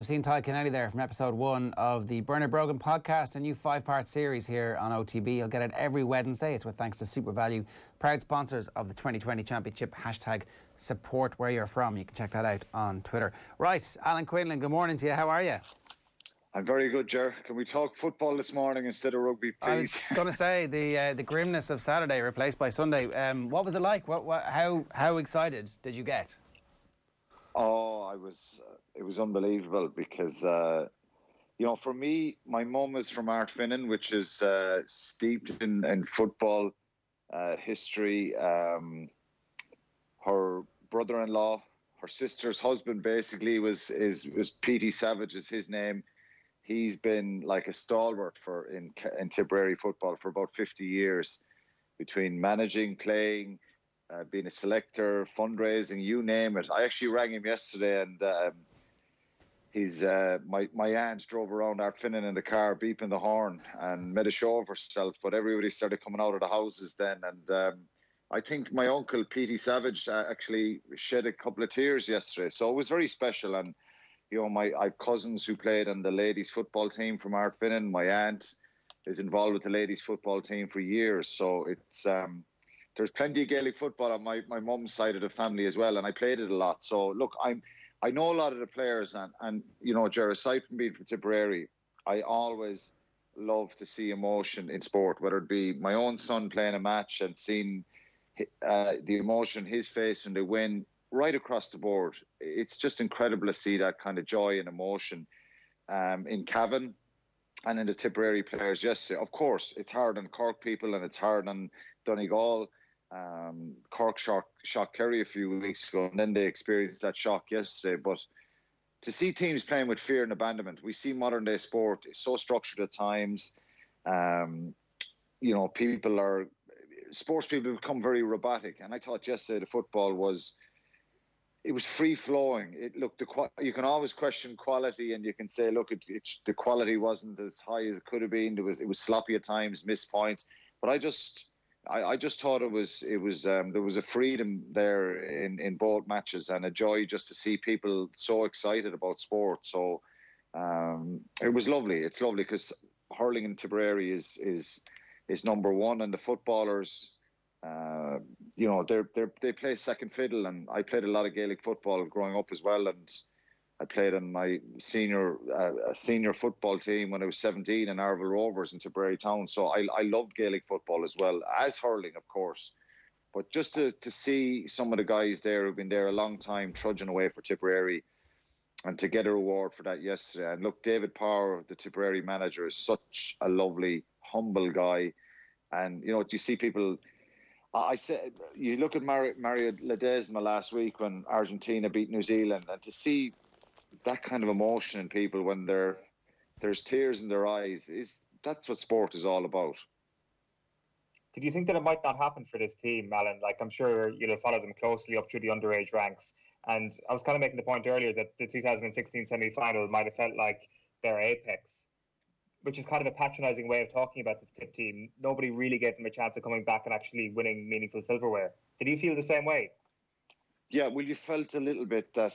We've seen Ty Kennelly there from episode 1 of the Bernard Brogan podcast, a new 5-part series here on OTB. You'll get it every Wednesday. It's with thanks to Super Value, proud sponsors of the 2020 Championship. Hashtag support where you're from. You can check that out on Twitter. Right, Alan Quinlan, good morning to you. How are you? I'm very good, Ger. Can we talk football this morning instead of rugby, please? I was going to say the grimness of Saturday replaced by Sunday. What was it like? How excited did you get? Oh, it was unbelievable because, for me, my mum is from Ardfinnan, which is steeped in football history. Her brother-in-law, her sister's husband, basically is P.T. Savage is his name. He's been like a stalwart in Tipperary football for about 50 years, between managing, playing, being a selector, fundraising, you name it. I actually rang him yesterday, and my aunt drove around Ardfinnan in the car, beeping the horn, and made a show of herself. But everybody started coming out of the houses then, and I think my uncle P.T. Savage actually shed a couple of tears yesterday. So it was very special. And I've cousins who played on the ladies' football team from Ardfinnan. My aunt is involved with the ladies' football team for years. So it's there's plenty of Gaelic football on my mum's side of the family as well, and I played it a lot. So look, I know a lot of the players, and Ger, aside from being from Tipperary, I always love to see emotion in sport, whether it be my own son playing a match and seeing the emotion in his face when they win, right across the board. It's just incredible to see that kind of joy and emotion in Cavan and in the Tipperary players yesterday. Of course, it's hard on Cork people and it's hard on Donegal. Cork shocked Kerry a few weeks ago, and then they experienced that shock yesterday. But to see teams playing with fear and abandonment, we see modern day sport is so structured at times. Sports people become very robotic, and I thought yesterday the football was free flowing. You can always question quality, and you can say, look, the quality wasn't as high as it could have been. It was sloppy at times, missed points. But I just thought there was a freedom there in both matches, and a joy just to see people so excited about sport. So it was lovely. It's lovely because hurling in Tipperary is number one, and the footballers, they play second fiddle. And I played a lot of Gaelic football growing up as well, and I played on my senior football team when I was 17 in Arville Rovers in Tipperary Town. So I loved Gaelic football as well as hurling, of course. But just to see some of the guys there who've been there a long time trudging away for Tipperary, and to get a reward for that yesterday. And look, David Power, the Tipperary manager, is such a lovely, humble guy. And, you see people... I said, you look at Mario Ledesma last week when Argentina beat New Zealand, and to see that kind of emotion in people when there's tears in their eyes, that's what sport is all about. Did you think that it might not happen for this team, Alan? Like, I'm sure you'll have followed them closely up through the underage ranks. And I was kind of making the point earlier that the 2016 semi-final might have felt like their apex, which is kind of a patronising way of talking about this Tip team. Nobody really gave them a chance of coming back and actually winning meaningful silverware. Did you feel the same way? Yeah, well, you felt a little bit that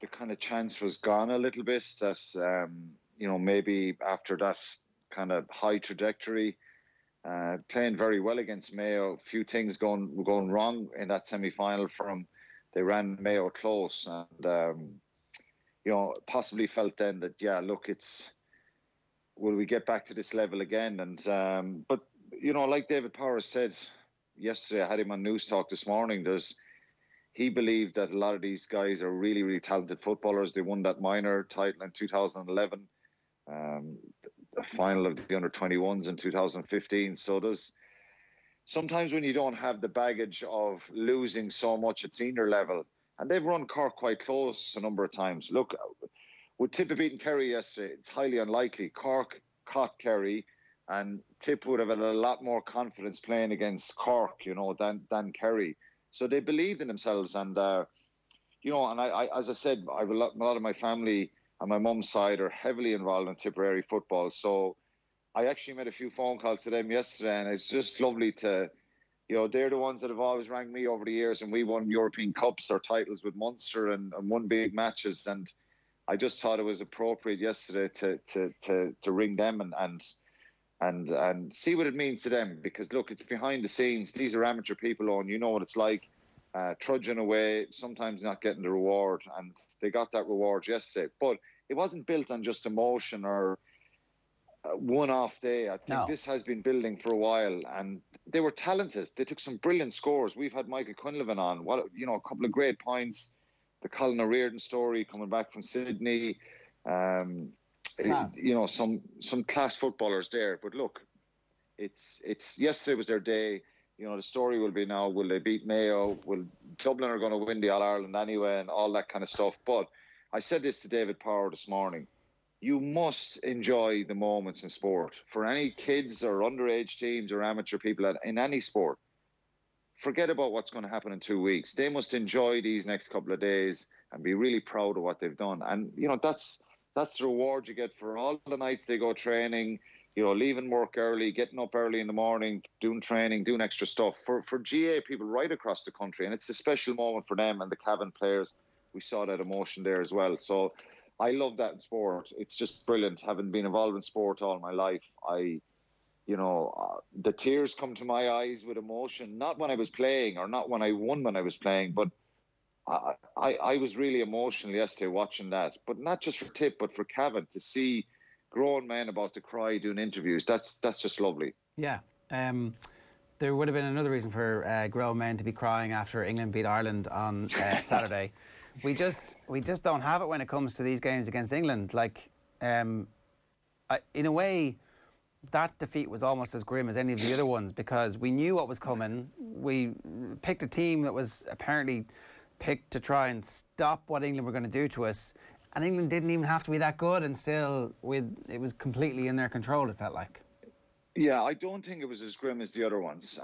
the kind of chance was gone a little bit, that, maybe after that kind of high trajectory, playing very well against Mayo, a few things going wrong in that semi-final they ran Mayo close, and, possibly felt then that, yeah, look, will we get back to this level again? And but, like David Power said yesterday, I had him on News Talk this morning, he believed that a lot of these guys are really, really talented footballers. They won that minor title in 2011, the final of the under-21s in 2015. So there's sometimes when you don't have the baggage of losing so much at senior level, and they've run Cork quite close a number of times. Look, with Tip beating Kerry yesterday, it's highly unlikely. Cork caught Kerry, and Tip would have had a lot more confidence playing against Cork, than Kerry. So they believed in themselves, and and I, as I said, I have a lot of my family on my mum's side are heavily involved in Tipperary football. So I actually made a few phone calls to them yesterday, and it's just lovely to, they're the ones that have always rang me over the years, and we won European Cups or titles with Munster and won big matches. And I just thought it was appropriate yesterday to ring them and see what it means to them, because look, it's behind the scenes. These are amateur people, and you know what it's like, trudging away, sometimes not getting the reward, and they got that reward yesterday. But it wasn't built on just emotion or one-off day. I think this has been building for a while, and they were talented. They took some brilliant scores. We've had Michael Quinlan on, a couple of great points. The Colin O'Riordan story coming back from Sydney. Some class footballers there. But look, it's yesterday was their day. The story will be now, will they beat Mayo? Will Dublin are going to win the All-Ireland anyway, and all that kind of stuff. But I said this to David Power this morning. You must enjoy the moments in sport. For any kids or underage teams or amateur people in any sport, forget about what's going to happen in 2 weeks. They must enjoy these next couple of days and be really proud of what they've done. And, that's the reward you get for all the nights they go training, leaving work early, getting up early in the morning, doing training, doing extra stuff. For GA people right across the country, and it's a special moment for them and the Cavan players. We saw that emotion there as well. So I love that in sport. It's just brilliant. Having been involved in sport all my life, the tears come to my eyes with emotion, not when I was playing or not when I won when I was playing, but I was really emotional yesterday watching that. But not just for Tip, but for Cavan, to see grown men about to cry doing interviews. That's just lovely. Yeah. There would have been another reason for grown men to be crying after England beat Ireland on Saturday. We just don't have it when it comes to these games against England. Like, in a way, that defeat was almost as grim as any of the other ones, because we knew what was coming. We picked a team that was apparently picked to try and stop what England were going to do to us, and England didn't even have to be that good, and still it was completely in their control, it felt like. Yeah, I don't think it was as grim as the other ones.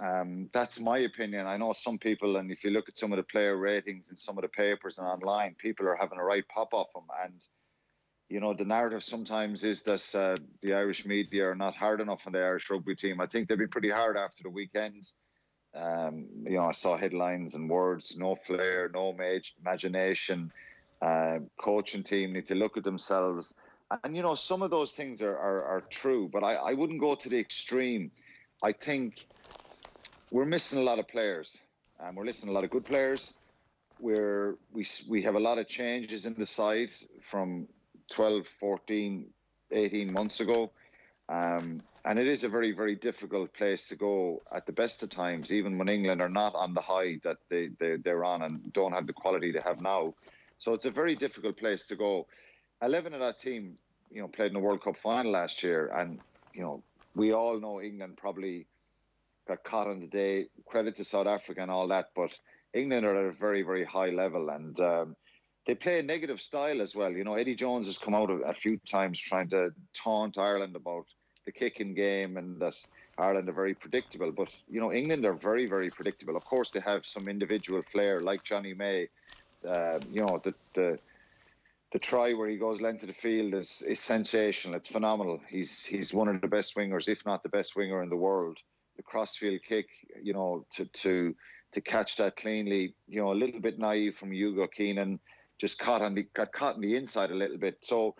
That's my opinion. I know some people, and if you look at some of the player ratings in some of the papers and online, people are having a right pop off them. And, the narrative sometimes is that the Irish media are not hard enough on the Irish rugby team. I think they'll be pretty hard after the weekend. I saw headlines and words, no flair, no imagination. Coaching team need to look at themselves. And, some of those things are true, but I wouldn't go to the extreme. I think we're missing a lot of players, and we're missing a lot of good players. We have a lot of changes in the side from 12, 14, 18 months ago. And it is a very, very difficult place to go at the best of times, even when England are not on the high that they're on and don't have the quality they have now. So it's a very difficult place to go. 11 of that team, played in the World Cup final last year. And, we all know England probably got caught on the day. Credit to South Africa and all that. But England are at a very, very high level. And they play a negative style as well. Eddie Jones has come out a few times trying to taunt Ireland about the kicking game and that Ireland are very predictable. But, England are very, very predictable. Of course, they have some individual flair like Johnny May. The try where he goes length of the field is sensational. It's phenomenal. He's one of the best wingers, if not the best winger in the world. The crossfield kick, to catch that cleanly, a little bit naive from Hugo Keenan, just got caught in the inside a little bit. So,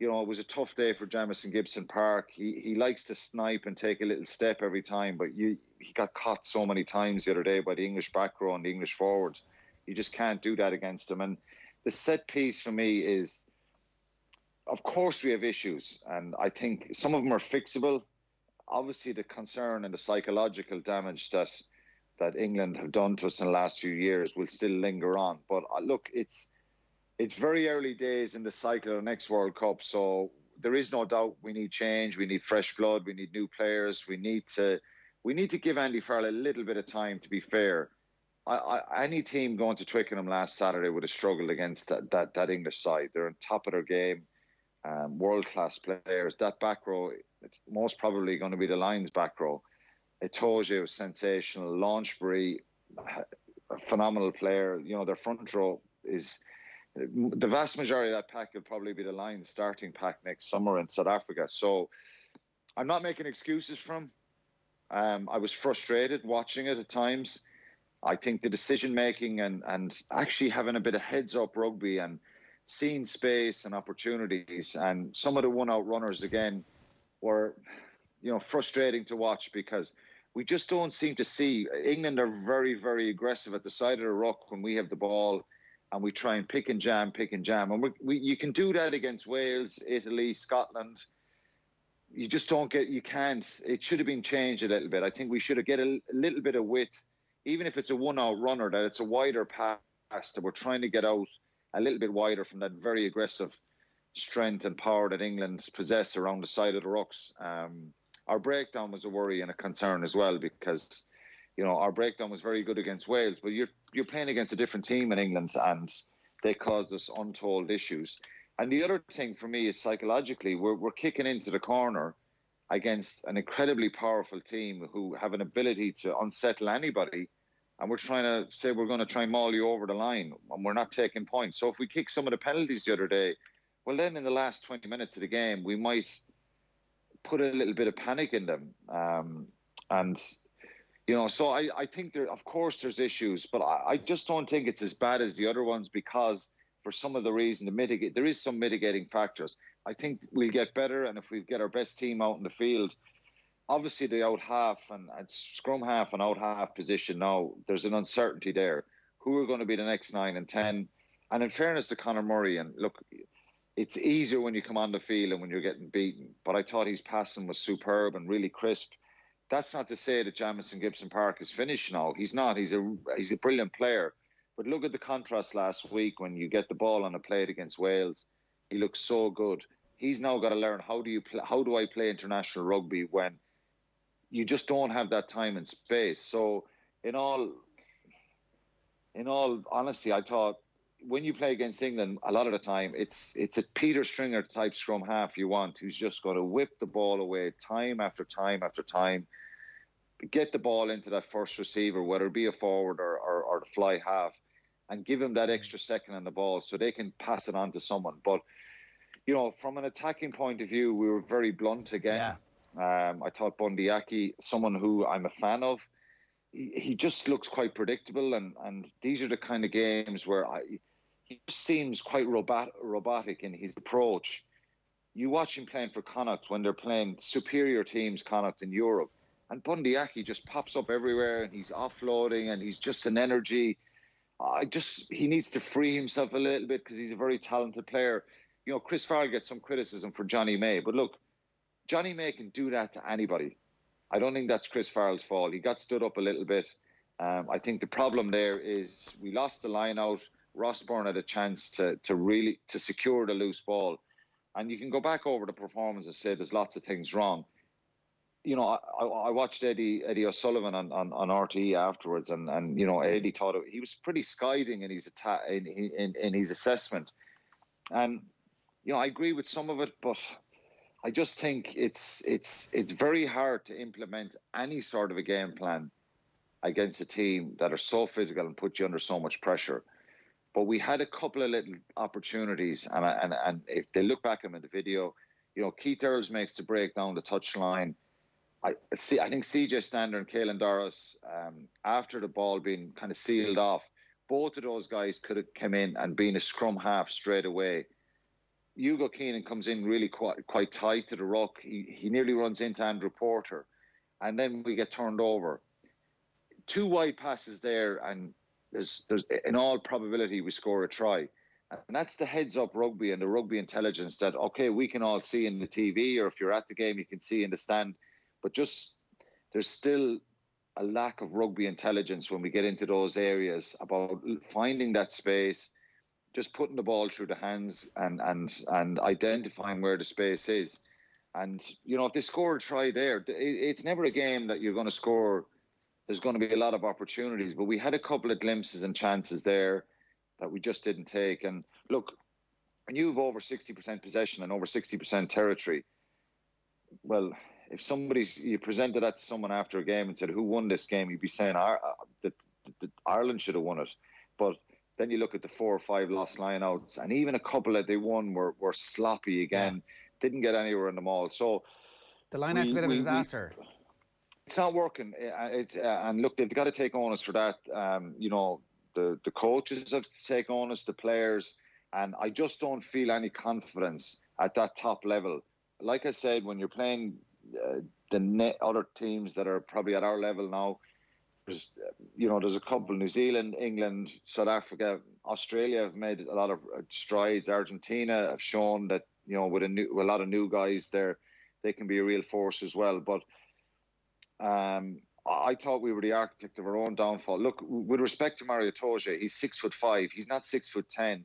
it was a tough day for Jamison Gibson Park. He likes to snipe and take a little step every time, but he got caught so many times the other day by the English back row and the English forwards. You just can't do that against him. And the set piece for me is, of course we have issues, and I think some of them are fixable. Obviously the concern and the psychological damage that England have done to us in the last few years will still linger on. But look, it's very early days in the cycle of the next World Cup, so there is no doubt we need change, we need fresh blood, we need new players, we need to give Andy Farrell a little bit of time, to be fair. Any team going to Twickenham last Saturday would have struggled against that English side. They're on top of their game, world-class players. That back row, it's most probably going to be the Lions back row. Itoje was sensational. Launchbury, a phenomenal player. Their front row is... The vast majority of that pack will probably be the Lions starting pack next summer in South Africa. So I'm not making excuses for him. I was frustrated watching it at times. I think the decision making and actually having a bit of heads up rugby and seeing space and opportunities. And some of the one-out runners, again, were, frustrating to watch because we just don't seem to see. England are very, very aggressive at the side of the ruck when we have the ball, and we try and pick and jam. And you can do that against Wales, Italy, Scotland. You just don't get, you can't. It should have been changed a little bit. I think we should have get a little bit of width, even if it's a one-out runner, that it's a wider pass, that we're trying to get out a little bit wider from that very aggressive strength and power that England possess around the side of the rucks. Our breakdown was a worry and a concern as well, because our breakdown was very good against Wales, but you're playing against a different team in England, and they caused us untold issues. And the other thing for me is psychologically, we're kicking into the corner against an incredibly powerful team who have an ability to unsettle anybody, and we're trying to say we're going to try and maul you over the line, and we're not taking points. So if we kick some of the penalties the other day, well, then in the last 20 minutes of the game, we might put a little bit of panic in them. So I think of course there's issues, but I just don't think it's as bad as the other ones, because for some of the reason there is some mitigating factors. I think we'll get better, and if we get our best team out in the field, obviously the out half and scrum half and out half position now, there's an uncertainty there. Who are going to be the next 9 and 10? And in fairness to Conor Murray, and look, it's easier when you come on the field and when you're getting beaten, but I thought his passing was superb and really crisp. That's not to say that Jamison Gibson Park is finished now. He's not. He's a brilliant player. But look at the contrast last week when you get the ball on a plate against Wales. He looks so good. He's now got to learn, how do I play international rugby when you just don't have that time and space. So in all honesty, I thought when you play against England, a lot of the time it's a Peter Stringer type scrum half you want, who's just going to whip the ball away time after time after time, get the ball into that first receiver, whether it be a forward or the fly half, and give him that extra second on the ball so they can pass it on to someone. But from an attacking point of view, we were very blunt again. Yeah. I thought Bundy Aki, someone who I'm a fan of, he just looks quite predictable, and these are the kind of games where he just seems quite robotic in his approach. You watch him playing for Connacht when they're playing superior teams, Connacht in Europe, and Bundy Aki just pops up everywhere, and he's offloading, and he's just an energy. He needs to free himself a little bit, because he's a very talented player. Chris Farrell gets some criticism for Johnny May, but look, Johnny May can do that to anybody. I don't think that's Chris Farrell's fault. He got stood up a little bit. I think the problem there is we lost the line out. Ross Byrne had a chance to really secure the loose ball. And you can go back over the performance and say there's lots of things wrong. I watched Eddie O'Sullivan on RTE afterwards, and Eddie thought he was pretty scathing in his in his assessment. And I agree with some of it, but I just think it's very hard to implement any sort of a game plan against a team that are so physical and put you under so much pressure. But we had a couple of little opportunities, and if they look back at the video, Keith Earls makes the break down the touchline. I think CJ Stander and Caelan Doris, after the ball being kind of sealed off, both of those guys could have come in and been a scrum half straight away. Hugo Keenan comes in really quite tight to the ruck. He nearly runs into Andrew Porter, and then we get turned over. 2 wide passes there, and there's in all probability we score a try. And that's the heads-up rugby and the rugby intelligence that, okay, we can all see in the TV, or if you're at the game, you can see in the stand. But just there's still a lack of rugby intelligence when we get into those areas about finding that space, just putting the ball through the hands and identifying where the space is. And, if they score a try there, it's never a game that you're going to score. There's going to be a lot of opportunities, but we had a couple of glimpses and chances there that we just didn't take. And look, when you have over 60% possession and over 60% territory, well, if you presented that to someone after a game and said, who won this game, you'd be saying that Ireland should have won it. But then you look at the 4 or 5 lost lineouts, and even a couple that they won were sloppy again, didn't get anywhere in the maul. So the lineout's a bit of a disaster. It's not working. And look, they've got to take onus for that. The coaches have to take onus, the players. And I just don't feel any confidence at that top level. Like I said, when you're playing other teams that are probably at our level now, there's a couple, New Zealand, England, South Africa, Australia have made a lot of strides. Argentina have shown that, with a lot of new guys there, they can be a real force as well. But I thought we were the architect of our own downfall. Look, with respect to Maro Itoje, he's 6'5". He's not 6'10".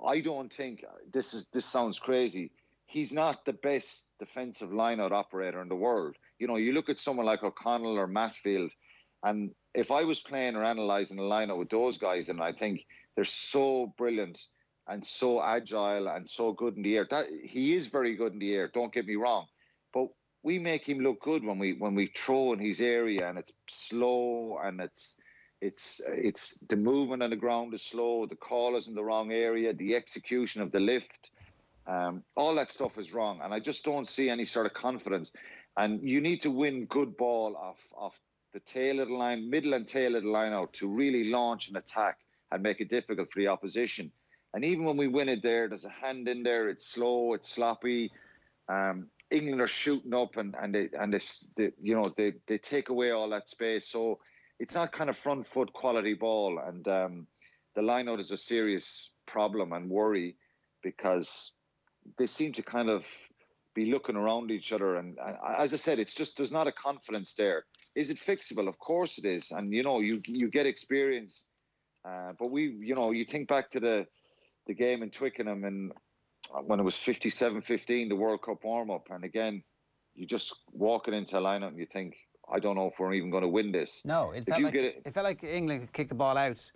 I don't think this sounds crazy. He's not the best defensive lineout operator in the world. You look at someone like O'Connell or Matfield, and if I was playing or analysing a lineout with those guys, and I think they're so brilliant and so agile and so good in the air. He is very good in the air, don't get me wrong. But we make him look good when we throw in his area, and it's slow, and it's the movement on the ground is slow, the call is in the wrong area, the execution of the lift, all that stuff is wrong. And I just don't see any sort of confidence. And you need to win good ball off the tail of the line, middle and tail of the line out, to really launch an attack and make it difficult for the opposition. And even when we win it there's a hand in there, it's slow, it's sloppy. England are shooting up, and they take away all that space. So it's not kind of front foot quality ball, and the line-out is a serious problem and worry, because they seem to kind of be looking around each other. And as I said, it's just there's not a confidence there. Is it fixable? Of course it is. And you get experience, but you think back to the game in Twickenham, and when it was 57-15, the World Cup warm-up, and again, you just walk it into a line-out and you think, I don't know if we're even going to win this. No, it felt like England kicked the ball out,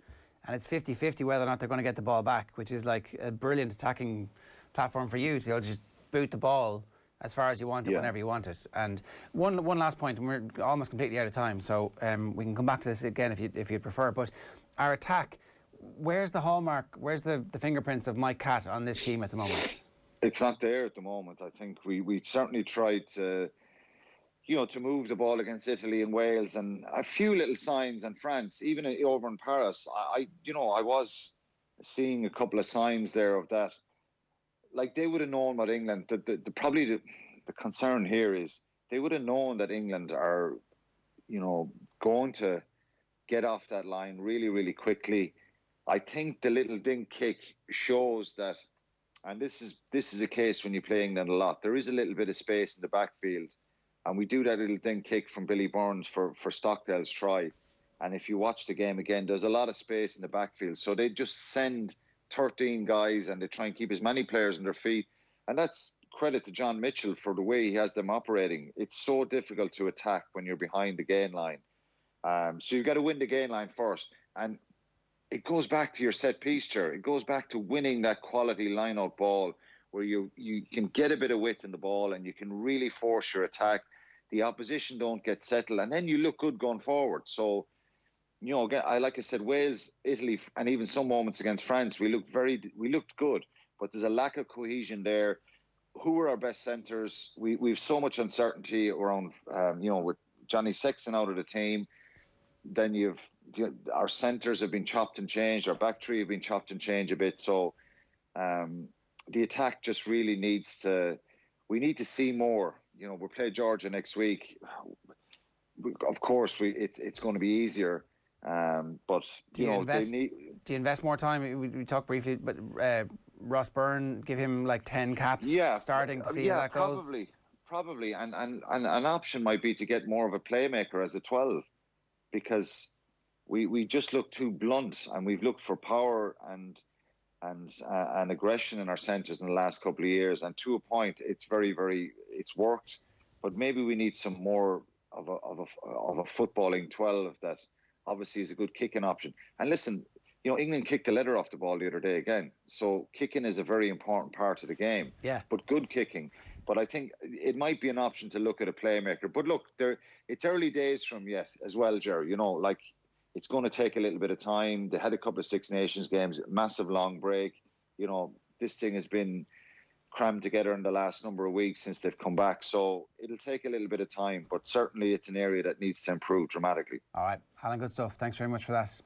and it's 50-50 whether or not they're going to get the ball back, which is like a brilliant attacking platform for you to be able to just boot the ball as far as you want it, whenever you want it. And one last point, and we're almost completely out of time, so we can come back to this again if you'd prefer. But our attack, where's the hallmark, where's the fingerprints of Mike Catt on this team at the moment? It's not there at the moment. I think we certainly tried to move the ball against Italy and Wales, and a few little signs, and France, even over in Paris. I was seeing a couple of signs there of that. Like, they would have known what England. Probably the concern here is they would have known that England are, going to get off that line really, really quickly. I think the little dink kick shows that, and this is a case when you play England a lot. There is a little bit of space in the backfield, and we do that little dink kick from Billy Burns for Stockdale's try. And if you watch the game again, there's a lot of space in the backfield. So they just send 13 guys, and they try and keep as many players on their feet. And that's credit to John Mitchell for the way he has them operating. It's so difficult to attack when you're behind the gain line. So you've got to win the gain line first. And it goes back to your set piece, Chair. It goes back to winning that quality line-out ball where you can get a bit of width in the ball, and you can really force your attack. The opposition don't get settled, and then you look good going forward. So, like I said, Wales, Italy, and even some moments against France, we looked good, but there's a lack of cohesion there. Who are our best centres? We've so much uncertainty around, with Johnny Sexton out of the team. Then our centres have been chopped and changed. Our back three have been chopped and changed a bit. So the attack just really we need to see more. We'll play Georgia next week. Of course, it's going to be easier. But do you invest more time? We talked briefly, but Ross Byrne, give him like 10 caps starting to see how that goes. Probably, and an option might be to get more of a playmaker as a 12, because we just look too blunt, and we've looked for power and aggression in our centres in the last couple of years. And to a point, it's it's worked, but maybe we need some more of a footballing 12 that obviously is a good kicking option. And listen, England kicked the leather off the ball the other day again. So kicking is a very important part of the game. Yeah. But good kicking. But I think it might be an option to look at a playmaker. But look, it's early days from yet as well, Jerry. It's going to take a little bit of time. They had a couple of Six Nations games, massive long break. This thing has been crammed together in the last number of weeks since they've come back. So it'll take a little bit of time, but certainly it's an area that needs to improve dramatically. All right, Alan, good stuff. Thanks very much for that.